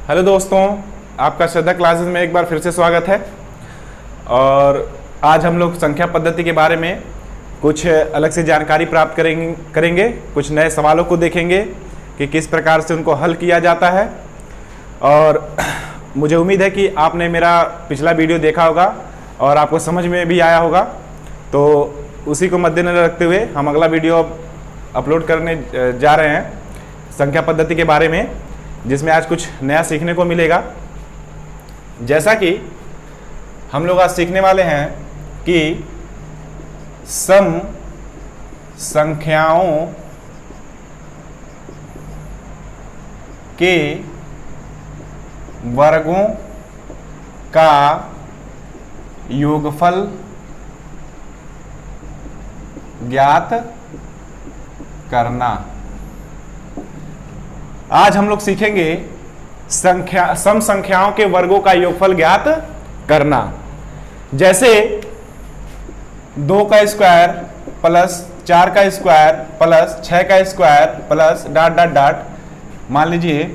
Hello दोस्तों, आपका श्रद्धा classes में एक बार फिर से स्वागत है। और आज हम लोग संख्या पद्धति के बारे में कुछ अलग से जानकारी प्राप्त करेंगे। कुछ नए सवालों को देखेंगे कि किस प्रकार से उनको हल किया जाता है। और मुझे उम्मीद है कि आपने मेरा पिछला वीडियो देखा होगा और आपको समझ में भी आया होगा। तो उसी को मद्देनजर रखते हुए हम अगला वीडियो अपलोड करने जा रहे हैं संख्या पद्धति के बारे में, जिसमें आज कुछ नया सीखने को मिलेगा। जैसा कि हम लोग आज सीखने वाले हैं कि सम संख्याओं के वर्गों का योगफल ज्ञात करना। आज हम लोग सीखेंगे सम संख्याओं के वर्गों का योगफल ज्ञात करना। जैसे 2 का स्क्वायर प्लस 4 का स्क्वायर प्लस 6 का square plus dot dot dot, मान लीजिए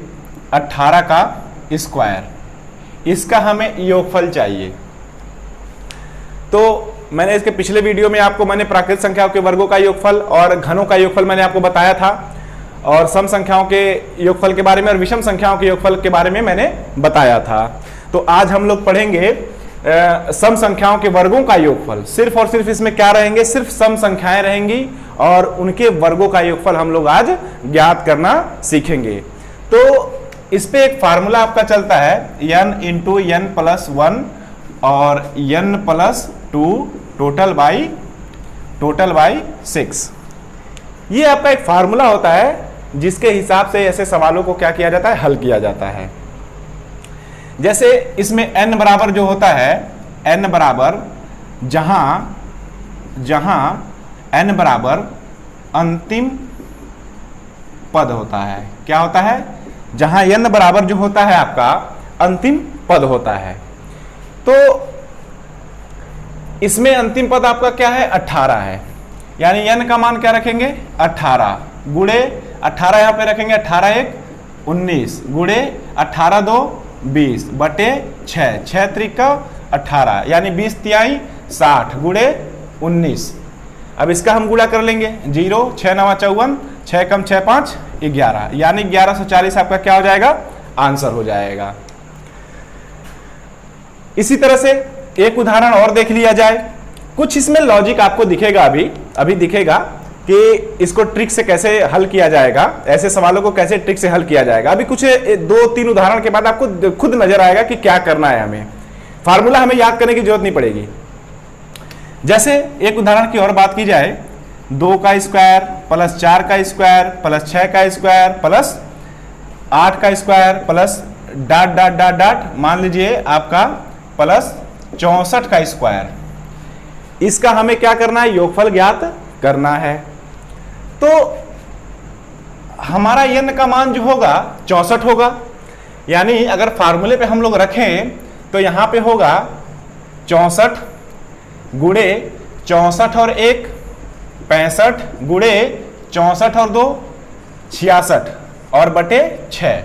18 का स्क्वायर, इसका हमें योगफल चाहिए। तो मैंने इसके पिछले वीडियो में आपको प्राकृत संख्याओं के वर्गों का योगफल और घनों का योगफल मैंने आपको बताया था, और सम संख्याओं के योगफल के बारे में और विषम संख्याओं के योगफल के बारे में मैंने बताया था। तो आज हम लोग पढ़ेंगे सम संख्याओं के वर्गों का योगफल। सिर्फ और सिर्फ इसमें क्या रहेंगे, सिर्फ सम संख्याएं रहेंगी और उनके वर्गों का योगफल हम लोग आज ज्ञात करना सीखेंगे। तो इस पे एक फार्मूला आपका चलता है n इंटू n प्लस 1 और n प्लस 2 टोटल बाई 6। ये आपका एक फार्मूला होता है जिसके हिसाब से ऐसे सवालों को क्या किया जाता है, हल किया जाता है। जैसे इसमें n बराबर जो होता है, n बराबर जहां n बराबर अंतिम पद होता है। क्या होता है? जहां n बराबर जो होता है आपका अंतिम पद होता है। तो इसमें अंतिम पद आपका क्या है? 18 है। यानी n का मान क्या रखेंगे? 18 गुणे 18 यहां पे रखेंगे, 18 1 19 गुणे 18 2 20 बटे 6, 6 त्रिका 18, यानी 20 तिहाई 60 गुणे 19। अब इसका हम गुणा कर लेंगे, 0 6 9 54, 6 कम 6 5 11, यानी 1140 आपका क्या हो जाएगा? आंसर हो जाएगा। इसी तरह से एक उदाहरण और देख लिया जाए। कुछ इसमें लॉजिक आपको दिखेगा, अभी दिखेगा कि इसको ट्रिक से कैसे हल किया जाएगा, ऐसे सवालों को कैसे ट्रिक से हल किया जाएगा। अभी कुछ 2-3 उदाहरण के बाद आपको खुद नजर आएगा कि क्या करना है। हमें फार्मूला हमें याद करने की जरूरत नहीं पड़ेगी। जैसे एक उदाहरण की और बात की जाए, 2 का स्क्वायर प्लस 4 का स्क्वायर प्लस 6 का स्क्वायर प्लस 8 का square plus dot dot dot dot, मान लीजिए आपका प्लस 64 का स्क्वायर। इसका हमें क्या करना है? योगफल ज्ञात करना है। तो हमारा n का मान जो होगा 64 होगा। यानी अगर फार्मूले पे हम लोग रखें तो यहां पे होगा 64 गुणे 64 और 1 65 गुणे 64 और 2 66 और बटे 6।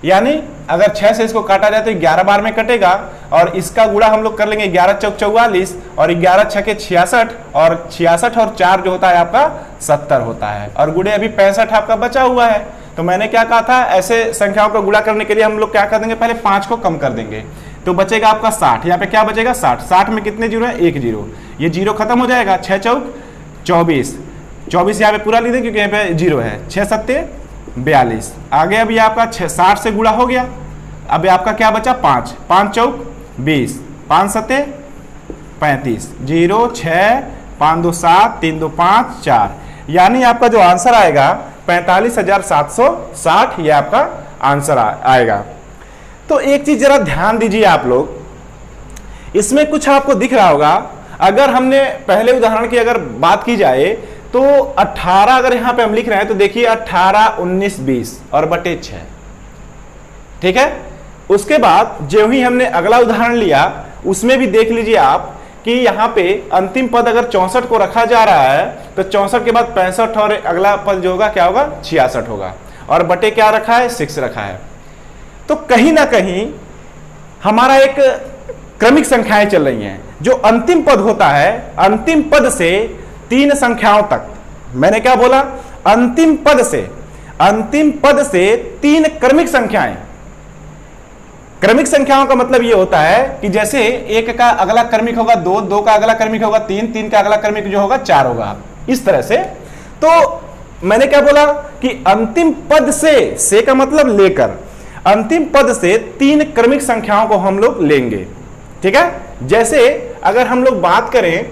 यानी अगर 6 से इसको काटा जाए तो 11 बार में कटेगा, और इसका गुणा हम लोग कर लेंगे 11 चौक 44 और 11 छके 66, और 66 और 4 जो होता है आपका 70 होता है, और गुणे अभी 65 आपका बचा हुआ है। तो मैंने क्या कहा था, ऐसे संख्याओं को गुणा करने के लिए हम लोग क्या कर देंगे, पहले 5 को कम कर देंगे तो बचेगा आपका 60। यहाँ पे क्या बचेगा? 60। 60 में कितने जीरो है? 1 जीरो। ये जीरो खत्म हो जाएगा, 6 चौक 24, 24 यहाँ पे पूरा लिख दें क्योंकि यहाँ पे जीरो है। 6 सत्ते 42। आगे अभी आपका 60 से गुणा हो गया, अब आपका क्या बचा? 5, 5 चौक 20, 5 सत्ते 35, 0 6 5 2 7 3 2 5 4, यानी आपका जो आंसर आएगा 45,760, ये आपका आंसर आएगा। तो एक चीज जरा ध्यान दीजिए आप लोग, इसमें कुछ आपको दिख रहा होगा। अगर हमने पहले उदाहरण की अगर बात की जाए तो 18 अगर यहां पे हम लिख रहे हैं तो देखिए 18 19 20 और बटे 6, ठीक है। उसके बाद जो ही हमने अगला उदाहरण लिया उसमें भी देख लीजिए आप कि यहाँ पे अंतिम पद अगर 64 को रखा जा रहा है तो 64 के बाद 65 और अगला पद जो होगा क्या होगा 66 होगा, और बटे क्या रखा है 6 रखा है। तो कहीं ना कहीं हमारा एक क्रमिक संख्याएं चल रही हैं। जो अंतिम पद होता है, अंतिम पद से 3 संख्याओं तक, मैंने क्या बोला, अंतिम पद से 3 क्रमिक संख्याएं। क्रमिक संख्याओं का मतलब यह होता है कि जैसे 1 का अगला क्रमिक होगा 2, 2 का अगला क्रमिक होगा 3, 3 का अगला क्रमिक जो होगा 4 होगा, इस तरह से। तो मैंने क्या बोला कि अंतिम पद से का मतलब लेकर, अंतिम पद से 3 क्रमिक संख्याओं को हम लोग लेंगे, ठीक है। जैसे अगर हम लोग बात करें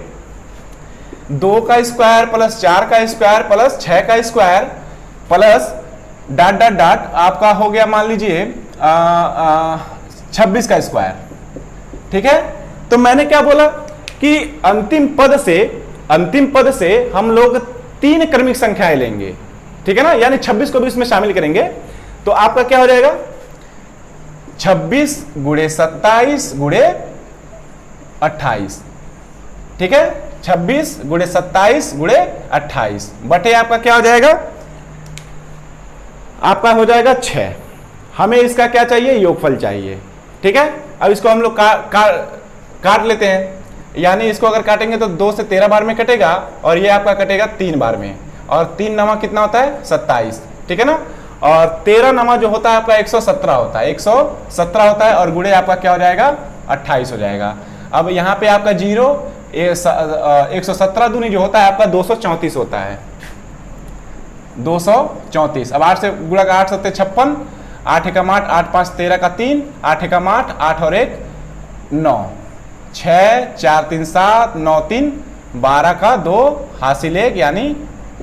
2 का स्क्वायर प्लस 4 का स्क्वायर प्लस 6 का square plus dot dot dot आपका हो गया मान लीजिए 26 का स्क्वायर, ठीक है। तो मैंने क्या बोला कि अंतिम पद से हम लोग 3 क्रमिक संख्याएं लेंगे, ठीक है ना, यानी 26 को भी इसमें शामिल करेंगे। तो आपका क्या हो जाएगा 26 गुणे 27 गुणे 28, ठीक है। 26 गुणे 27 गुणे 28 बटे आपका क्या हो जाएगा, आपका हो जाएगा 6। हमें इसका क्या चाहिए, योगफल चाहिए, ठीक है। अब इसको हम लोग काट लेते हैं, यानी इसको अगर काटेंगे तो 2 से 13 बार में कटेगा और ये आपका कटेगा 3 बार में, और 3 नमा कितना होता है 27, ठीक है ना। और 13 नमा जो होता है आपका 117 होता है, 117 होता है, और गुणे आपका क्या हो जाएगा 28 हो जाएगा। अब यहाँ पे आपका 0 117 दूनी जो होता है आपका 234 होता है, 234। अब 8 से गुणा का 8 7 56, 8 एकम 8, 8 5 13 का 3, 8 एकम 8, 8 और 1 9, 6 4 3 7 9 3 12 का 2 हासिल 1 यानी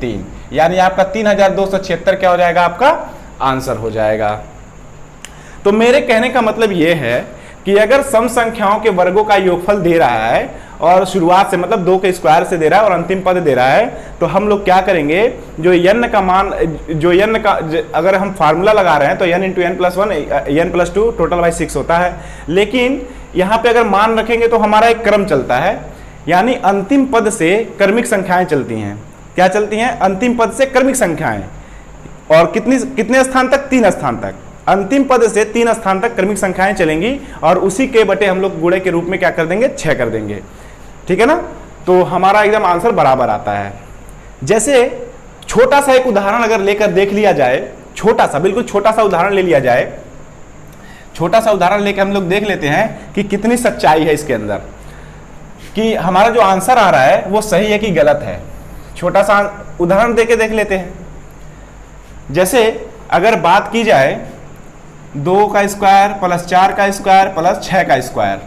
3, यानी आपका 3276 क्या हो जाएगा, आपका आंसर हो जाएगा। तो मेरे कहने का मतलब यह है कि अगर सम संख्याओं के वर्गों का योगफल दे रहा है और शुरुआत से मतलब 2 के स्क्वायर से दे रहा है और अंतिम पद दे रहा है, तो हम लोग क्या करेंगे, जो n का मान, जो n का अगर हम फार्मूला लगा रहे हैं तो n × n + 1 n + 2 total by 6 होता है। लेकिन यहाँ पे अगर मान रखेंगे तो हमारा एक क्रम चलता है, यानी अंतिम पद से क्रमिक संख्याएं चलती हैं। क्या चलती हैं, अंतिम पद से क्रमिक संख्याएं, और कितने स्थान तक, 3 स्थान तक। अंतिम पद से 3 स्थान तक क्रमिक संख्याएं चलेंगी और उसी के बटे हम लोग गुणे के रूप में क्या कर देंगे, 6 कर देंगे, ठीक है ना। तो हमारा एकदम आंसर बराबर आता है। जैसे छोटा सा एक उदाहरण अगर लेकर देख लिया जाए, छोटा सा, बिल्कुल छोटा सा उदाहरण ले लिया जाए, छोटा सा उदाहरण लेकर हम लोग देख लेते हैं कि कितनी सच्चाई है इसके अंदर, कि हमारा जो आंसर आ रहा है वो सही है कि गलत है। छोटा सा उदाहरण देके देख लेते हैं। जैसे अगर बात की जाए 2 का स्क्वायर प्लस 4 का स्क्वायर प्लस 6 का स्क्वायर,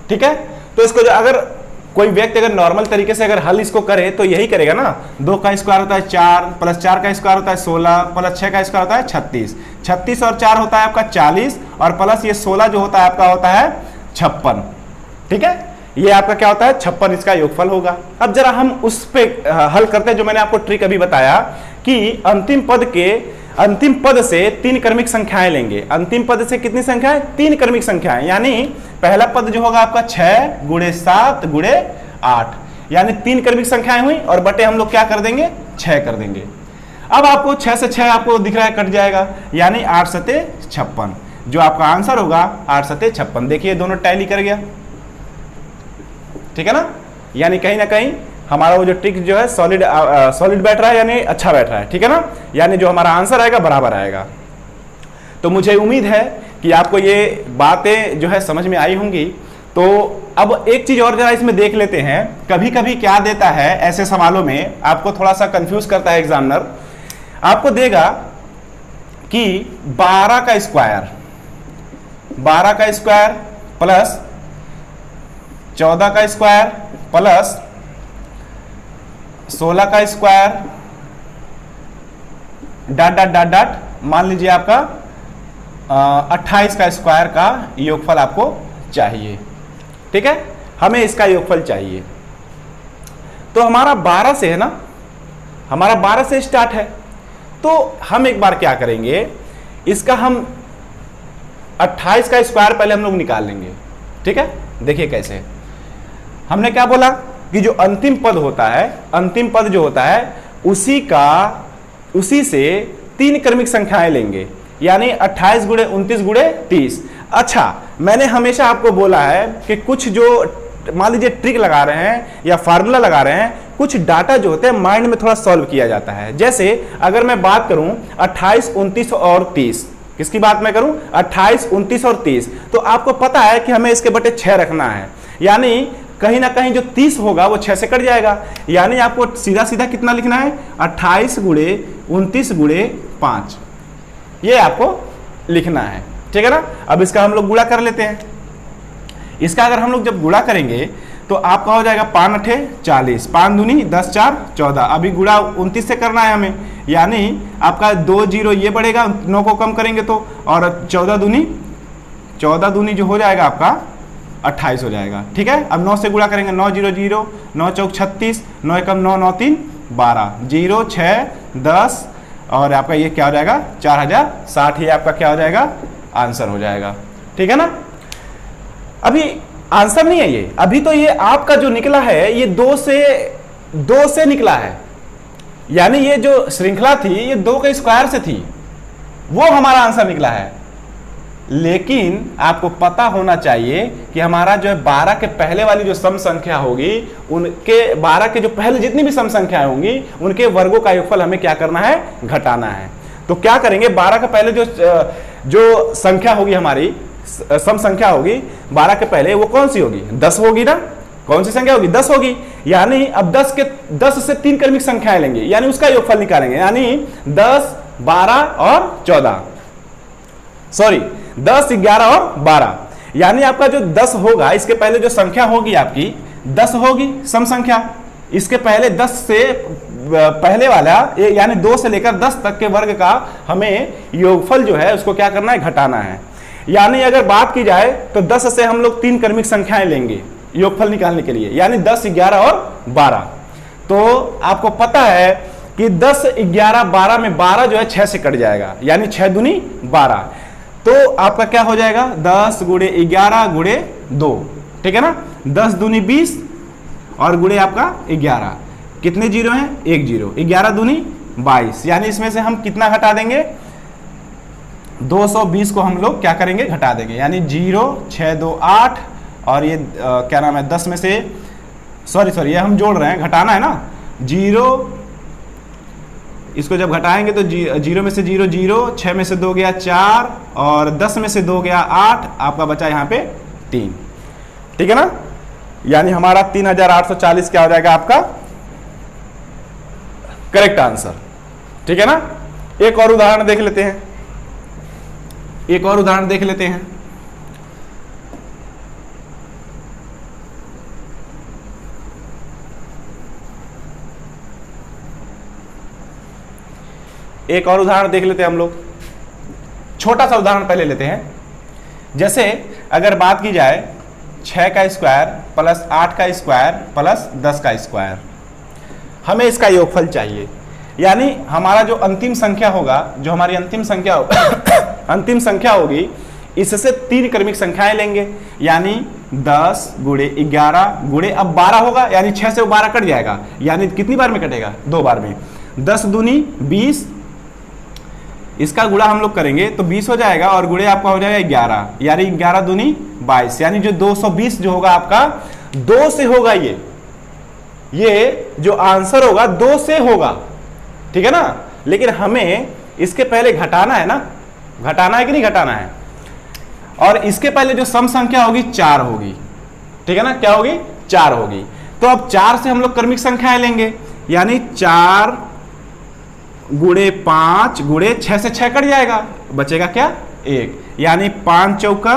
ठीक है। तो इसको अगर कोई व्यक्ति अगर नॉर्मल तरीके से अगर हल इसको करे तो यही करेगा ना, 2 का स्क्वायर होता है 4 प्लस 4 का स्क्वायर होता है 16 प्लस 6 का स्क्वायर होता है 36, 36 और 4 होता है आपका 40, और प्लस ये 16 जो होता है आपका होता है 56, ठीक है। ये आपका क्या होता है 56, इसका योगफल होगा। अब जरा हम उस पे हल करते हैं, जो मैंने आपको ट्रिक अभी बताया कि अंतिम पद से 3 क्रमिक संख्याएं लेंगे। अंतिम पद से कितनी संख्याएं, 3 क्रमिक संख्याएं, यानी पहला पद जो होगा आपका 6 गुणे 7 गुणे 8, यानी 3 क्रमिक संख्याएं हुई, और बटे हम लोग क्या कर देंगे, 6 कर देंगे। अब आपको 6 से 6 आपको दिख रहा है कट जाएगा, यानी 8 7 56, जो आपका आंसर होगा 8 7 56। देखिए दोनों टैली कर गया, ठीक है ना। यानी कहीं ना कहीं हमारा वो जो ट्रिक जो है सॉलिड बैठ रहा है, यानी अच्छा बैठ रहा है, ठीक है ना। यानी जो हमारा आंसर आएगा बराबर आएगा। तो मुझे उम्मीद है कि आपको ये बातें जो है समझ में आई होंगी। तो अब एक चीज और जरा इसमें देख लेते हैं, कभी कभी क्या देता है ऐसे सवालों में, आपको थोड़ा सा कंफ्यूज करता है एग्जामिनर। आपको देगा कि 12 का स्क्वायर प्लस 14 का स्क्वायर प्लस 16 का square dot dot dot dot, मान लीजिए आपका 28 का स्क्वायर का योगफल आपको चाहिए, ठीक है। हमें इसका योगफल चाहिए। तो हमारा 12 से है ना, हमारा 12 से स्टार्ट है। तो हम एक बार क्या करेंगे, इसका हम 28 का स्क्वायर पहले हम लोग निकाल लेंगे, ठीक है। देखिए कैसे, हमने क्या बोला कि जो अंतिम पद होता है, अंतिम पद जो होता है उसी से 3 क्रमिक संख्याएं लेंगे, यानी 28 गुणे 29 गुणे 30। अच्छा, मैंने हमेशा आपको बोला है कि कुछ जो मान लीजिए ट्रिक लगा रहे हैं या फार्मूला लगा रहे हैं, कुछ डाटा जो होते हैं माइंड में थोड़ा सॉल्व किया जाता है। जैसे अगर मैं बात करूं 28, 29 और 30, किसकी बात मैं करूं 28, 29 और 30, तो आपको पता है कि हमें इसके बटे 6 रखना है, यानी कहीं ना कहीं जो 30 होगा वो 6 से कट जाएगा, यानी आपको सीधा सीधा कितना लिखना है 28 गुणे 29 गुणे 5, ये आपको लिखना है, ठीक है ना। अब इसका हम लोग गुणा कर लेते हैं। इसका अगर हम लोग जब गुणा करेंगे तो आपका हो जाएगा 5 अठे 40, 5 दूनी 10 4 14। अभी गुणा 29 से करना है हमें, यानी आपका 2 0 ये बढ़ेगा, 9 को कम करेंगे तो, और 14 दूनी जो हो जाएगा आपका 28 हो जाएगा, ठीक है। अब 9 से गुणा करेंगे, 9 0 0, 9 चौक 36, 9 एकम 9, 9 3 12, 0 6 10, और आपका ये क्या हो जाएगा 4060, ये आपका क्या हो जाएगा आंसर हो जाएगा, ठीक है ना। अभी आंसर नहीं है ये, अभी तो ये आपका जो निकला है ये 2 से निकला है, यानी ये जो श्रृंखला थी ये 2 के स्क्वायर से थी, वो हमारा आंसर निकला है। लेकिन आपको पता होना चाहिए कि हमारा जो है 12 के पहले वाली जो सम संख्या होगी, उनके 12 के जो पहले जितनी भी सम संख्याएं होंगी उनके वर्गों का योगफल हमें क्या करना है, घटाना है। तो क्या करेंगे, 12 के पहले जो संख्या होगी हमारी सम संख्या होगी 12 के पहले, वो कौन सी होगी 10 होगी ना, कौन सी संख्या होगी 10 होगी, यानी अब 10 से 3 क्रमिक संख्याएं लेंगे, यानी उसका योगफल निकालेंगे, यानी 10 12 और 14, सॉरी 10 11 और 12, यानी आपका जो 10 होगा इसके पहले जो संख्या होगी आपकी 10 होगी सम संख्या, इसके पहले 10 से पहले वाला यानी 2 से लेकर 10 तक के वर्ग का हमें योगफल जो है उसको क्या करना है, घटाना है। यानी अगर बात की जाए तो 10 से हम लोग 3 क्रमिक संख्याएं लेंगे योगफल निकालने के लिए, यानी 10 11 और 12। तो आपको पता है कि 10 11 12 में 12 जो है 6 से कट जाएगा, यानी 6 दूनी 12, तो आपका क्या हो जाएगा 10 गुणे 11 गुणे 2, ठीक है ना, 10 दूनी 20 और गुणे आपका 11, कितने जीरो हैं 1 0, 11 दूनी 22, यानी इसमें से हम कितना घटा देंगे 220 को हम लोग क्या करेंगे घटा देंगे, यानी 0 6 2 8, और ये क्या नाम है 10 में से सॉरी ये हम जोड़ रहे हैं, घटाना है ना, 0 इसको जब घटाएंगे तो 0 में से 0 0, 6 में से 2 गया 4, और 10 में से 2 गया 8, आपका बचा यहाँ पे 3, ठीक है ना, यानी हमारा 3840 क्या हो जाएगा आपका करेक्ट आंसर, ठीक है ना। एक और उदाहरण देख लेते हैं, एक और उदाहरण देख लेते हैं। एक और उदाहरण देख लेते हैं हम लोग, छोटा सा उदाहरण पहले लेते हैं। जैसे अगर बात की जाए 6 का स्क्वायर प्लस 8 का स्क्वायर प्लस 10 का स्क्वायर, हमें इसका योगफल चाहिए, यानी हमारा जो अंतिम संख्या होगा, जो हमारी अंतिम संख्या होगी, इससे 3 क्रमिक संख्याएं लेंगे, यानी 10 गुणे 11 गुणे अब 12 होगा, यानी 6 से 12 कट जाएगा, यानी कितनी बार में कटेगा 2 बार में, 10 दूनी 20, इसका गुणा हम लोग करेंगे तो 20 हो जाएगा, और गुणे आपका हो जाएगा 11, यानी 11 दूनी 22, यानी जो 220 जो होगा आपका 2 से होगा, ये जो आंसर होगा 2 से होगा, ठीक है ना। लेकिन हमें इसके पहले घटाना है ना, घटाना है कि नहीं घटाना है, और इसके पहले जो सम संख्या होगी 4 होगी, ठीक है ना, क्या होगी 4 होगी। तो अब 4 से हम लोग क्रमिक संख्याएं लेंगे, यानी 4 गुणे 5 गुणे 6 से 6 कट जाएगा, बचेगा क्या 1, यानी 5 चौका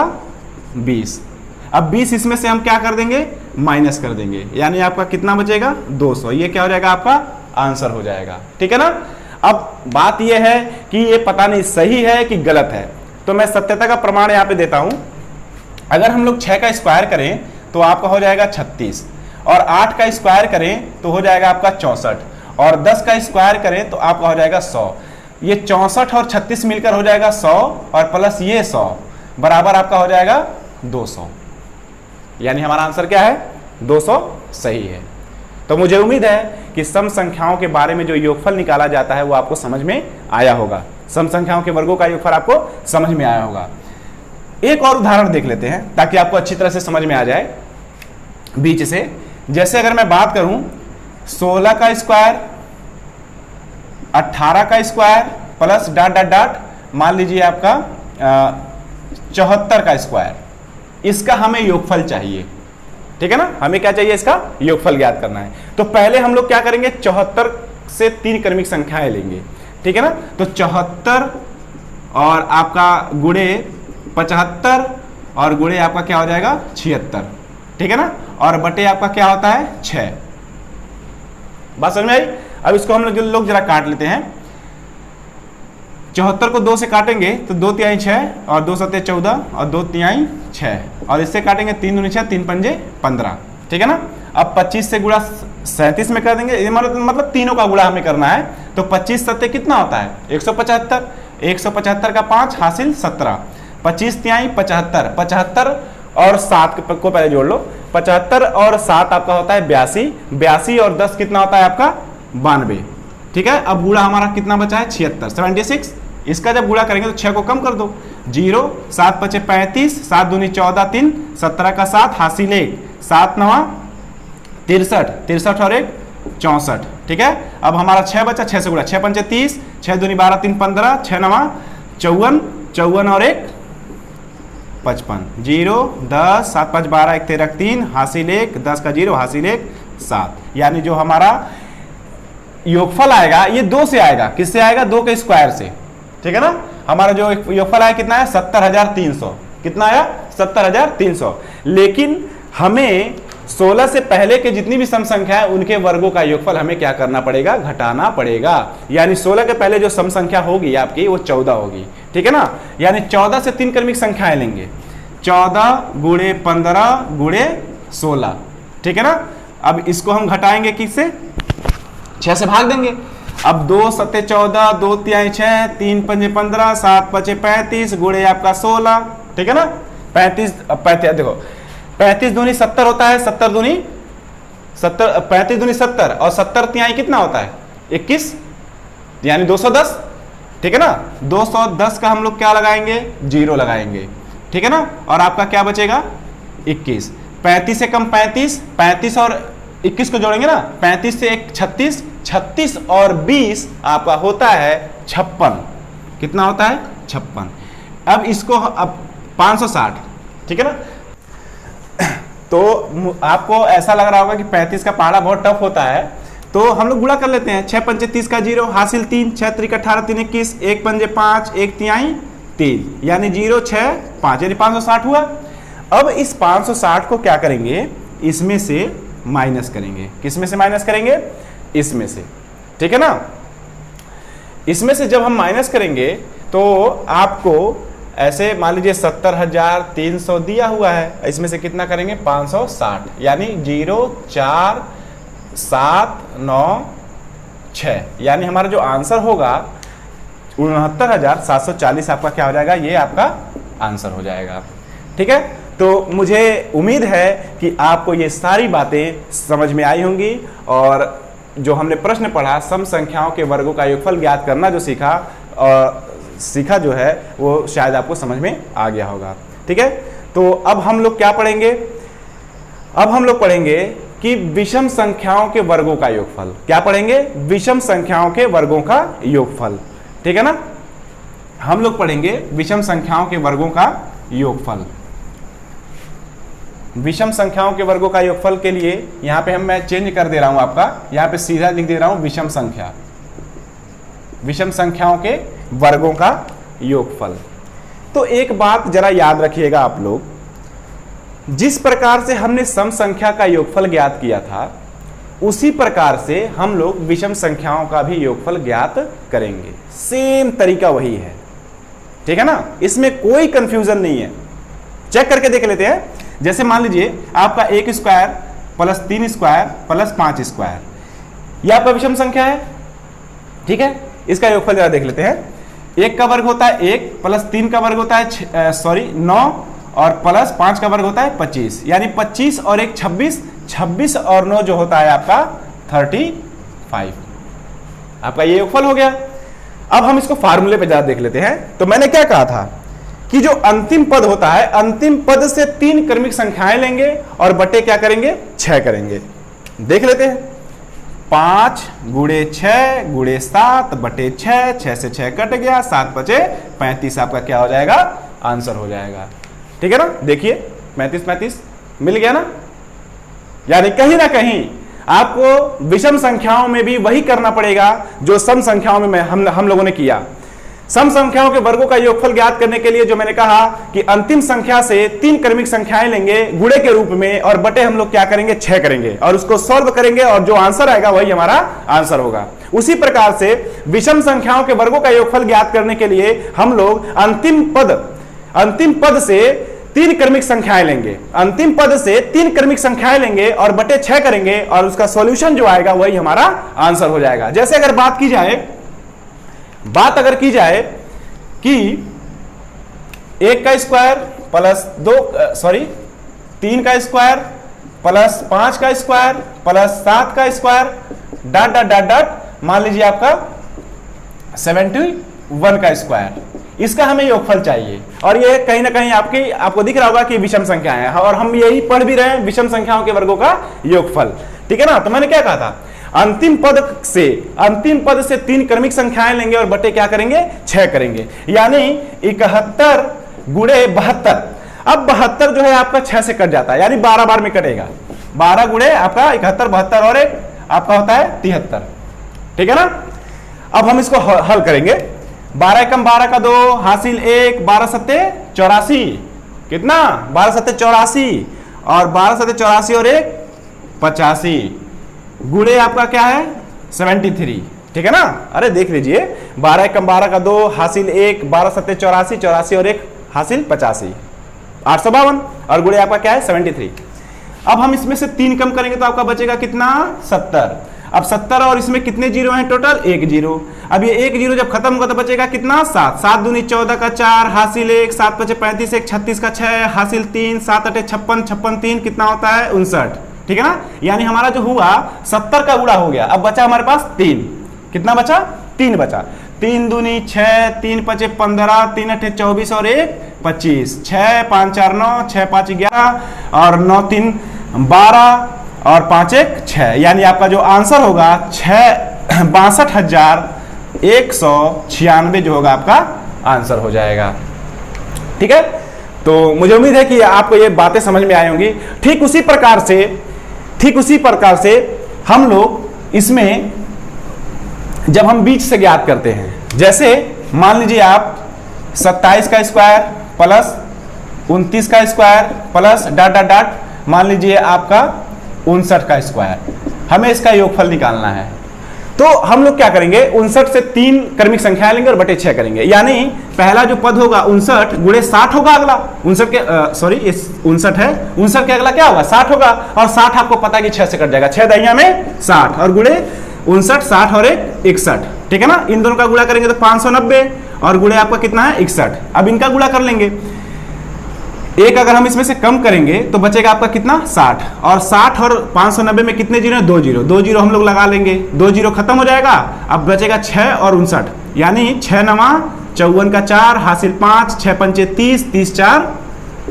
20। अब 20 इसमें से हम क्या कर देंगे माइनस कर देंगे, यानी आपका कितना बचेगा 200, ये क्या हो जाएगा आपका आंसर हो जाएगा, ठीक है ना। अब बात यह है कि ये पता नहीं सही है कि गलत है, तो मैं सत्यता का प्रमाण यहां पे देता हूं। अगर हम लोग 6 का स्क्वायर करें तो आपका हो जाएगा 36, और 8 का स्क्वायर करें तो हो जाएगा आपका 64, और 10 का स्क्वायर करें तो आपका हो जाएगा 100। ये 64 और 36 मिलकर हो जाएगा 100, और प्लस ये 100 बराबर आपका हो जाएगा 200, यानी हमारा आंसर क्या है 200 सही है। तो मुझे उम्मीद है कि सम संख्याओं के बारे में जो योगफल निकाला जाता है वो आपको समझ में आया होगा। सम संख्याओं के वर्गों का योगफल आपको समझ में आया होगा। एक और उदाहरण देख लेते हैं ताकि आपको अच्छी तरह से समझ में आ जाए बीच से। जैसे अगर मैं बात करूं 16 का स्क्वायर 18 का square plus dot dot dot मान लीजिए आपका 74 का स्क्वायर, इसका हमें योगफल चाहिए, ठीक है ना। हमें क्या चाहिए, इसका योगफल ज्ञात करना है। तो पहले हम लोग क्या करेंगे, 74 से 3 क्रमिक संख्याएं लेंगे, ठीक है ना। तो 74 और आपका गुणे 75 और गुणे आपका क्या हो जाएगा 76, ठीक है ना। और बटे आपका क्या होता है 6। बात समझ में आई। अब इसको हम लोग जरा काट लेते हैं। 74 को 2 से काटेंगे तो 2 तिहाई 6 और 2 सत्ते 14 और 2 तिहाई 6 और इससे काटेंगे 3 दूनी 6 3 पंजे 15, ठीक है ना। अब 25 से गुणा 37 में कर देंगे, मतलब तीनों का गुणा हमें करना है। तो 25 सत्ते कितना होता है 175, 175 का 5 हासिल 17, 25 तिहाई 75, 75 और 7 को पहले जोड़ लो, 75 और 7 आपका होता है 82, 82 और 10 कितना होता है आपका 92, ठीक है। अब गुणा हमारा कितना बचा है 76, 76। इसका जब गुणा करेंगे तो 6 को कम कर दो, 0, 7 पचे 35, 7 दूनी 14, 3, 17 का 7 हासिल 1, 7 9 63, 63 और 1 64, ठीक है। अब हमारा 6 बचा, 6 से गुणा, 6 पंचे 30, 6 दूनी 12 3 15, 6 9 54, 54 और 1 55, 0 10 7 5 12 1 13 3 हासिल 1, 10 का 0 हासिल 1 7। यानी जो हमारा योगफल आएगा ये 2 से आएगा, किससे आएगा 2 के स्क्वायर से, ठीक है ना। हमारा जो योगफल आया कितना है 70,300, कितना आया 70,300। लेकिन हमें 16 से पहले के जितनी भी सम संख्या है उनके वर्गों का योगफल हमें क्या करना पड़ेगा, घटाना पड़ेगा। यानी 16 के पहले जो सम संख्या होगी आपकी वो 14 होगी, ठीक है ना। यानी 14 से 3 क्रमिक संख्याएं लेंगे, 14 गुणे 15 गुणे 16, ठीक है ना। अब इसको हम घटाएंगे किससे, 6 से भाग देंगे। अब 2 सत्ते 14, 2 तिहाई 6, 3 पंजे 15, 7 पचे 35 गुणे आपका 16, ठीक है ना। 35 देखो 35 दूनी 70 होता है, 70 दूनी 70, 35 दूनी 70 और 70 तिहाई कितना होता है 21, यानी 210, ठीक है ना। 210 का हम लोग क्या लगाएंगे 0 लगाएंगे, ठीक है ना। और आपका क्या बचेगा 21। 35 से कम 35, 35 और 21 को जोड़ेंगे ना, 35 से 1 36, 36 और 20 आपका होता है 56, कितना होता है 56। अब इसको अब 560, ठीक है ना। तो आपको ऐसा लग रहा होगा कि 35 का पहाड़ा बहुत टफ होता है, तो हम लोग गुणा कर लेते हैं। 6 पंचे 30 का 0 हासिल 3, 6 त्रिक 18 3 21, 1 पंजे 5 1 तिहाई 3, यानी 0 6 5 यानी 560 हुआ। अब इस 560 को क्या करेंगे, इसमें से माइनस करेंगे। किसमें से माइनस करेंगे, इसमें से, ठीक है ना। इसमें से जब हम माइनस करेंगे तो आपको ऐसे मान लीजिए 70,300 दिया हुआ है, इसमें से कितना करेंगे 560, यानी 0 4 7 9 6, यानी हमारा जो आंसर होगा 69,740 आपका क्या हो जाएगा, ये आपका आंसर हो जाएगा, ठीक है। तो मुझे उम्मीद है कि आपको ये सारी बातें समझ में आई होंगी और जो हमने प्रश्न पढ़ा सम संख्याओं के वर्गों का योगफल ज्ञात करना जो सीखा जो है वो शायद आपको समझ में आ गया होगा, ठीक है। तो अब हम लोग क्या पढ़ेंगे, अब हम लोग पढ़ेंगे कि विषम संख्याओं के वर्गों का योगफल। क्या पढ़ेंगे, विषम संख्याओं के वर्गों का योगफल, ठीक है ना। हम लोग पढ़ेंगे विषम संख्याओं के वर्गों का योगफल। विषम संख्याओं के वर्गों का योगफल के लिए यहां पे मैं चेंज कर दे रहा हूं, आपका यहां पे सीधा लिख दे रहा हूं विषम संख्या, विषम संख्याओं के वर्गों का योगफल। तो एक बात जरा याद रखिएगा आप लोग, जिस प्रकार से हमने सम संख्या का योगफल ज्ञात किया था उसी प्रकार से हम लोग विषम संख्याओं का भी योगफल ज्ञात करेंगे। सेम तरीका वही है, ठीक है ना। इसमें कोई कंफ्यूजन नहीं है। चेक करके देख लेते हैं। जैसे मान लीजिए आपका 1 square plus 3 square plus 5 square, यह आपका विषम संख्या है, ठीक है। इसका योगफल जरा देख लेते हैं। 1 का वर्ग होता है 1 प्लस 3 का वर्ग होता है 9 और प्लस 5 का वर्ग होता है 25, यानी 25 और 1 26, 26 और 9 जो होता है आपका 35, आपका ये योगफल हो गया। अब हम इसको फार्मूले पे ज्यादा देख लेते हैं। तो मैंने क्या कहा था कि जो अंतिम पद होता है, अंतिम पद से 3 क्रमिक संख्याएं लेंगे और बटे क्या करेंगे, 6 करेंगे। देख लेते हैं। 5 गुणे 6 गुणे 7 बटे 6, 6 से 6 कट गया, 7 बचे 35 आपका क्या हो जाएगा, आंसर हो जाएगा। ठीक है ना, देखिए 35 35 मिल गया ना। यानी कहीं ना कहीं आपको विषम संख्याओं में भी वही करना पड़ेगा जो सम संख्याओं में हम लोगों ने किया। सम संख्याओं के वर्गों का योगफल ज्ञात करने के लिए जो मैंने कहा कि अंतिम संख्या से 3 क्रमिक संख्याएं लेंगे गुणे के रूप में और बटे हम लोग क्या करेंगे, 6 करेंगे और उसको सॉल्व करेंगे और जो आंसर आएगा वही हमारा आंसर होगा। उसी प्रकार से विषम संख्याओं के वर्गों का योगफल ज्ञात करने के लिए हम लोग अंतिम पद से 3 क्रमिक संख्याएं लेंगे, अंतिम पद से 3 क्रमिक संख्याएं लेंगे और बटे 6 करेंगे और उसका सॉल्यूशन जो आएगा वही हमारा आंसर हो जाएगा। जैसे अगर बात अगर की जाए कि 1 का स्क्वायर प्लस 3 का स्क्वायर प्लस 5 का स्क्वायर प्लस 7 का square dot dot dot dot मान लीजिए आपका 71 का स्क्वायर, इसका हमें योगफल चाहिए। और ये कहीं ना कहीं आपको दिख रहा होगा कि विषम संख्या है और हम यही पढ़ भी रहे हैं, विषम संख्याओं के वर्गों का योगफल। ठीक है ना। तो मैंने क्या कहा था, अंतिम पद से 3 क्रमिक संख्याएं लेंगे और बटे क्या करेंगे, 6 करेंगे। यानी 71 गुणे 72। अब 72 जो है आपका 6 से कट जाता है, यानी 12 बार में कटेगा। 12 गुणे आपका 71, 72 और एक आपका होता है 73। ठीक है ना। अब हम इसको हल करेंगे। 12 एकम 12 का 2 हासिल 1, 12 सत्ते 84, कितना 12 सत्ते 84 और 12 सत्ते 84 और 1 85 गुणे आपका क्या है 73। ठीक है ना। अरे देख लीजिए 12 एकम 12 का 2 हासिल 1, 12 सत्ते 84, 84 और 1 हासिल 85, 852 और गुणे आपका क्या है 73। अब हम इसमें से 3 कम करेंगे तो आपका बचेगा कितना 70। अब 70 और इसमें कितने जीरो हैं टोटल, 1 जीरो। अब ये 1 जीरो जब खत्म होगा तो बचेगा कितना 7, 7 दूनी 14 का 4 हासिल 1, 7 बचे 35, 1 36 का 6 हासिल 3, 7 अटे 56, 56 3 कितना होता है 59। ठीक है ना। यानी हमारा जो हुआ 70 का गुणा हो गया। अब बचा हमारे पास 3, कितना बचा 3 बचा। 3 दूनी 6, 3 पचे 15, 3 अठे 24 और 1 25, 6 5 4 9, 6 5 11 और 9 3 12 और 5 1 6। यानी आपका जो आंसर होगा 62,196 जो होगा आपका आंसर हो जाएगा। ठीक है। तो मुझे उम्मीद है कि आपको ये बातें समझ में आई होंगी। ठीक उसी प्रकार से हम लोग इसमें जब हम बीच से ज्ञात करते हैं, जैसे मान लीजिए आप 27 का स्क्वायर प्लस 29 का square plus dot dot dot मान लीजिए आपका 59 का स्क्वायर, हमें इसका योगफल निकालना है। तो हम लोग क्या करेंगे, 59 से 3 क्रमिक संख्या लेंगे और बटे 6 करेंगे। यानी पहला जो पद होगा 59 गुणे 60 होगा। अगला 59 के 59 के अगला क्या होगा 60 होगा और 60 आपको पता है कि 6 से कट जाएगा, 6 दहिया में 60 और गुणे 59, 60 और 1 61। ठीक है ना। इन दोनों का गुणा करेंगे तो 590 और गुणे आपका कितना है 61। अब इनका गुणा कर लेंगे, एक अगर हम इसमें से कम करेंगे तो बचेगा आपका कितना 60 और 60 और 590 में कितने जीरो है 2 जीरो, 2 जीरो हम लोग लगा लेंगे, 2 जीरो खत्म हो जाएगा। अब बचेगा 6 और 59, यानी 6 9 54 का 4 हासिल 5, 6 पंचे 30, 30 4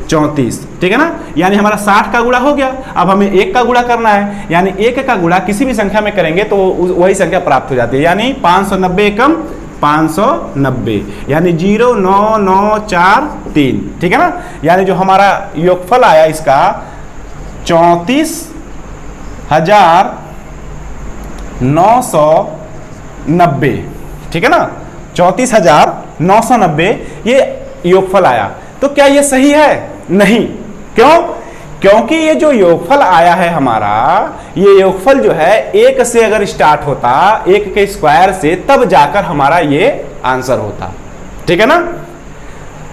34। ठीक है ना। यानी हमारा 60 का गुणा हो गया। अब हमें 1 का गुणा करना है, यानी 1 का गुणा किसी भी संख्या में करेंगे तो वही संख्या प्राप्त हो जाती है। यानी 590 एकम 590 यानी 09943। ठीक है ना। यानी जो हमारा योगफल आया इसका 34,990। ठीक है ना। 34,990 ये योगफल आया। तो क्या ये सही है? नहीं। क्यों? क्योंकि ये जो योगफल आया है हमारा, ये योगफल जो है 1 से अगर स्टार्ट होता, 1 के स्क्वायर से, तब जाकर हमारा ये आंसर होता। ठीक है ना।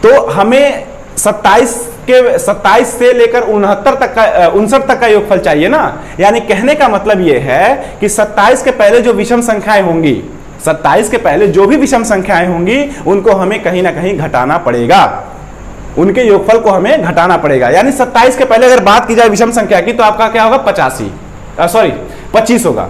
तो हमें 27 से लेकर 59 तक का योगफल चाहिए ना। यानी कहने का मतलब ये है कि 27 के पहले जो विषम संख्याएं होंगी, 27 के पहले जो भी विषम संख्याएं होंगी उनको हमें कहीं ना कहीं घटाना पड़ेगा, उनके योगफल को हमें घटाना पड़ेगा। यानी 27 के पहले अगर बात की जाए विषम संख्या की तो आपका क्या होगा 25 होगा।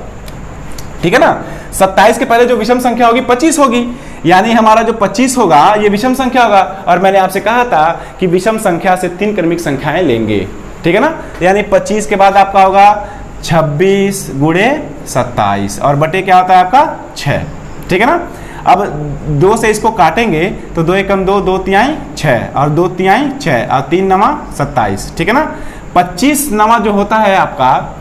ठीक है ना। 27 के पहले जो विषम संख्या होगी 25 होगी। यानी हमारा जो 25 होगा ये विषम संख्या होगा, और मैंने आपसे कहा था कि विषम संख्या से 3 क्रमिक संख्याएं लेंगे, ठीक है ना। यानी 25 के बाद आपका होगा 26 गुणे 27 और बटे क्या होता है आपका 6, ठीक है ना। अब 2 से इसको काटेंगे तो 2 एकम 2, 2 तिहाई 6 और 2 तिहाई 6 और 3 नमा 27, ठीक है ना। 25 नमा जो होता है आपका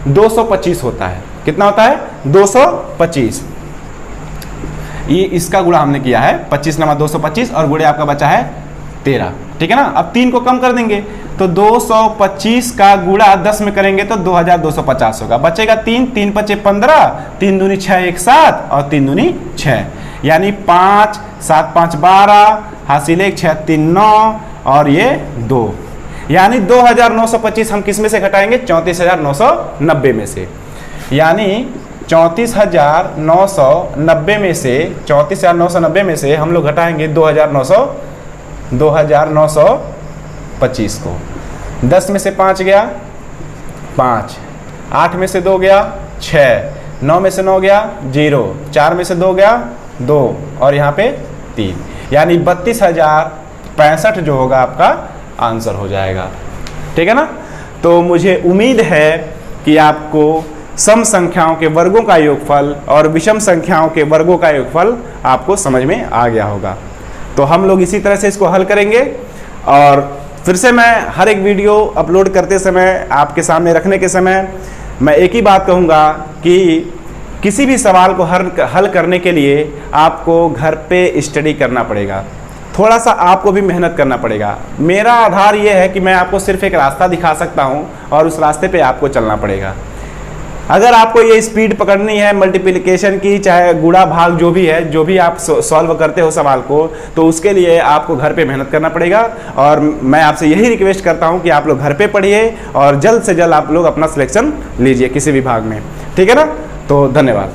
225 होता है। कितना होता है? 225। ये इसका गुणा हमने किया है 25 नमा 225 और गुणे आपका बचा है 13, ठीक है ना। अब 3 को कम कर देंगे तो 225 का गुणा 10 में करेंगे तो 2250 होगा। बचेगा 3, 3 पचे 15, 3 दूनी 6 1 7 और 3 दूनी 6, यानी 5 7 5 12, हासिल 1 6 3 9 और ये 2, यानी 2925 हम किस में से घटाएंगे? 34,990 में से। यानी 34,990 में से 34,990 में से हम लोग घटाएंगे 2,925 को। 10 में से 5 गया 5, 8 में से 2 गया 6, 9 में से 9 गया 0, 4 में से 2 गया 2 और यहाँ पे 3, यानी 32,065 जो होगा आपका आंसर हो जाएगा, ठीक है ना। तो मुझे उम्मीद है कि आपको सम संख्याओं के वर्गों का योगफल और विषम संख्याओं के वर्गों का योगफल आपको समझ में आ गया होगा। तो हम लोग इसी तरह से इसको हल करेंगे, और फिर से मैं हर एक वीडियो अपलोड करते समय आपके सामने रखने के समय मैं एक ही बात कहूँगा कि किसी भी सवाल को हल करने के लिए आपको घर पे स्टडी करना पड़ेगा, थोड़ा सा आपको भी मेहनत करना पड़ेगा। मेरा आधार ये है कि मैं आपको सिर्फ एक रास्ता दिखा सकता हूँ और उस रास्ते पे आपको चलना पड़ेगा। अगर आपको ये स्पीड पकड़नी है मल्टीप्लिकेशन की, चाहे गुणा भाग जो भी है, जो भी आप सॉल्व करते हो सवाल को, तो उसके लिए आपको घर पे मेहनत करना पड़ेगा। और मैं आपसे यही रिक्वेस्ट करता हूँ कि आप लोग घर पे पढ़िए और जल्द से जल्द आप लोग अपना सिलेक्शन लीजिए किसी भी भाग में, ठीक है ना। तो धन्यवाद।